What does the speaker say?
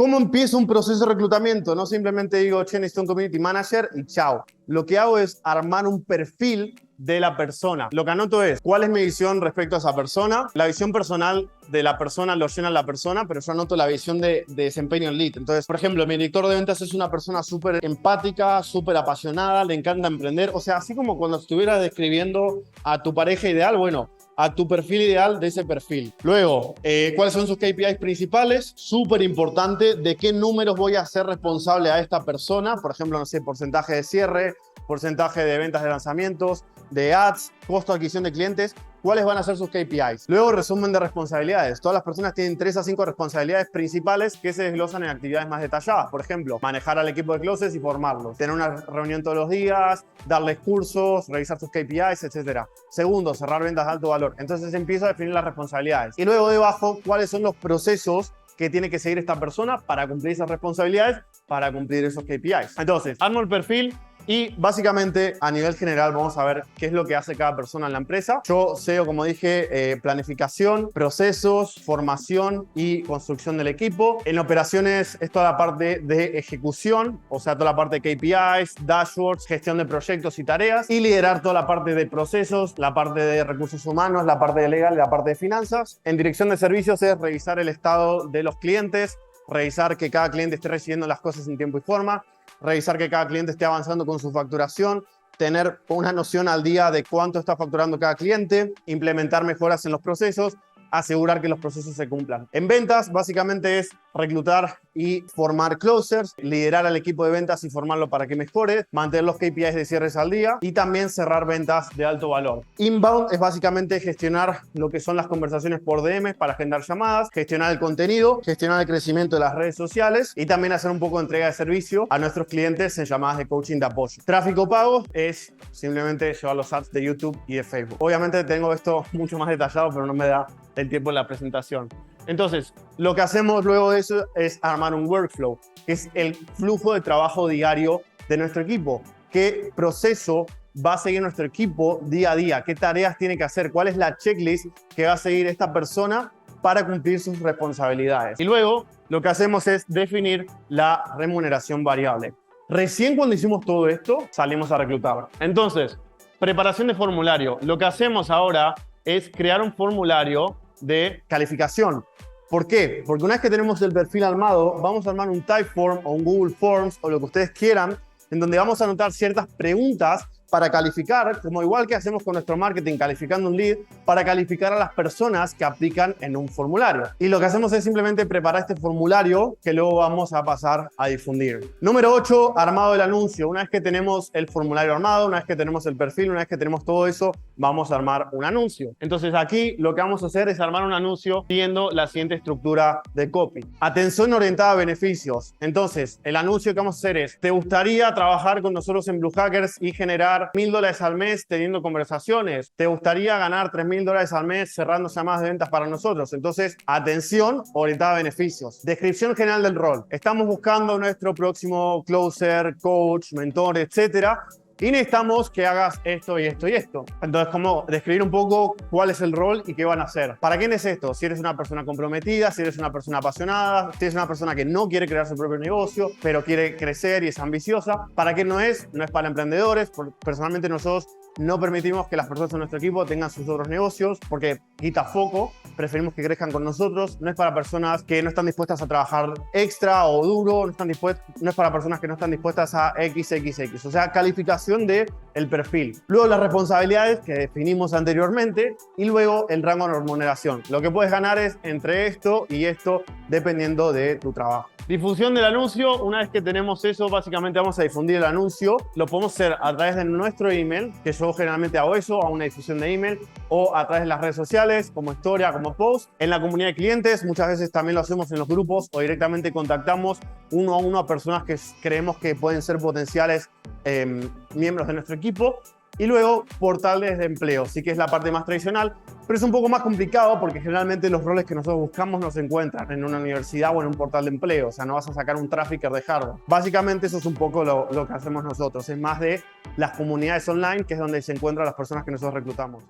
¿Cómo empiezo un proceso de reclutamiento? No simplemente digo, che, necesito un community manager y chao. Lo que hago es armar un perfil de la persona. Lo que anoto es cuál es mi visión respecto a esa persona. La visión personal de la persona lo llena la persona, pero yo anoto la visión de desempeño en lead. Entonces, por ejemplo, mi director de ventas es una persona súper empática, súper apasionada, le encanta emprender. O sea, así como cuando estuvieras describiendo a tu pareja ideal, bueno, a tu perfil ideal de ese perfil. Luego, ¿cuáles son sus KPIs principales? Súper importante, ¿de qué números voy a ser responsable a esta persona? Por ejemplo, no sé, porcentaje de cierre, porcentaje de ventas de lanzamientos, de ads, costo de adquisición de clientes. ¿Cuáles van a ser sus KPIs? Luego, resumen de responsabilidades. Todas las personas tienen 3 a 5 responsabilidades principales que se desglosan en actividades más detalladas. Por ejemplo, manejar al equipo de closers y formarlos. Tener una reunión todos los días, darles cursos, revisar sus KPIs, etc. Segundo, cerrar ventas de alto valor. Entonces empiezo a definir las responsabilidades. Y luego debajo, ¿cuáles son los procesos que tiene que seguir esta persona para cumplir esas responsabilidades, para cumplir esos KPIs? Entonces, armo el perfil. Y básicamente, a nivel general, vamos a ver qué es lo que hace cada persona en la empresa. Yo SEO, como dije, planificación, procesos, formación y construcción del equipo. En operaciones es toda la parte de ejecución, o sea, toda la parte de KPIs, dashboards, gestión de proyectos y tareas. Y liderar toda la parte de procesos, la parte de recursos humanos, la parte de legal y la parte de finanzas. En dirección de servicios es revisar el estado de los clientes, revisar que cada cliente esté recibiendo las cosas en tiempo y forma, revisar que cada cliente esté avanzando con su facturación, tener una noción al día de cuánto está facturando cada cliente, implementar mejoras en los procesos, asegurar que los procesos se cumplan. En ventas, básicamente es reclutar y formar closers, liderar al equipo de ventas y formarlo para que mejore, mantener los KPIs de cierres al día y también cerrar ventas de alto valor. Inbound es básicamente gestionar lo que son las conversaciones por DM para agendar llamadas, gestionar el contenido, gestionar el crecimiento de las redes sociales y también hacer un poco de entrega de servicio a nuestros clientes en llamadas de coaching de apoyo. Tráfico pago es simplemente llevar los ads de YouTube y de Facebook. Obviamente tengo esto mucho más detallado, pero no me da el tiempo en la presentación. Entonces, lo que hacemos luego de eso es armar un workflow, que es el flujo de trabajo diario de nuestro equipo. ¿Qué proceso va a seguir nuestro equipo día a día? ¿Qué tareas tiene que hacer? ¿Cuál es la checklist que va a seguir esta persona para cumplir sus responsabilidades? Y luego, lo que hacemos es definir la remuneración variable. Recién cuando hicimos todo esto, salimos a reclutar. Entonces, preparación de formulario. Lo que hacemos ahora es crear un formulario de calificación. ¿Por qué? Porque una vez que tenemos el perfil armado, vamos a armar un Typeform o un Google Forms o lo que ustedes quieran, en donde vamos a anotar ciertas preguntas para calificar, como igual que hacemos con nuestro marketing calificando un lead, para calificar a las personas que aplican en un formulario. Y lo que hacemos es simplemente preparar este formulario que luego vamos a pasar a difundir. Número 8, armado del anuncio. Una vez que tenemos el formulario armado, una vez que tenemos el perfil, una vez que tenemos todo eso, vamos a armar un anuncio. Entonces aquí lo que vamos a hacer es armar un anuncio siguiendo la siguiente estructura de copy. Atención orientada a beneficios. Entonces, el anuncio que vamos a hacer es: ¿te gustaría trabajar con nosotros en Blue Hackers y generar $1,000 al mes teniendo conversaciones? ¿Te gustaría ganar $3,000 al mes cerrando llamadas de ventas para nosotros? Entonces, atención orientada a beneficios. Descripción general del rol. Estamos buscando nuestro próximo closer, coach, mentor, etcétera. Y necesitamos que hagas esto y esto y esto. Entonces, como describir un poco cuál es el rol y qué van a hacer. ¿Para quién es esto? Si eres una persona comprometida, si eres una persona apasionada, si eres una persona que no quiere crear su propio negocio, pero quiere crecer y es ambiciosa. ¿Para quién no es? No es para emprendedores. Personalmente nosotros no permitimos que las personas en nuestro equipo tengan sus otros negocios porque quita foco. Preferimos que crezcan con nosotros. No es para personas que no están dispuestas a trabajar extra o duro. No es para personas que no están dispuestas a XXX. O sea, calificación de el perfil. Luego las responsabilidades que definimos anteriormente y luego el rango de remuneración. Lo que puedes ganar es entre esto y esto dependiendo de tu trabajo. Difusión del anuncio. Una vez que tenemos eso, básicamente vamos a difundir el anuncio. Lo podemos hacer a través de nuestro email, que yo generalmente hago eso, a una difusión de email, o a través de las redes sociales, como historia, como post. En la comunidad de clientes, muchas veces también lo hacemos en los grupos o directamente contactamos uno a uno a personas que creemos que pueden ser potenciales miembros de nuestro equipo. Y luego portales de empleo, sí que es la parte más tradicional, pero es un poco más complicado porque generalmente los roles que nosotros buscamos no se encuentran en una universidad o en un portal de empleo. O sea, no vas a sacar un trafficker de Harvard. Básicamente eso es un poco lo que hacemos nosotros. Es más de las comunidades online, que es donde se encuentran las personas que nosotros reclutamos.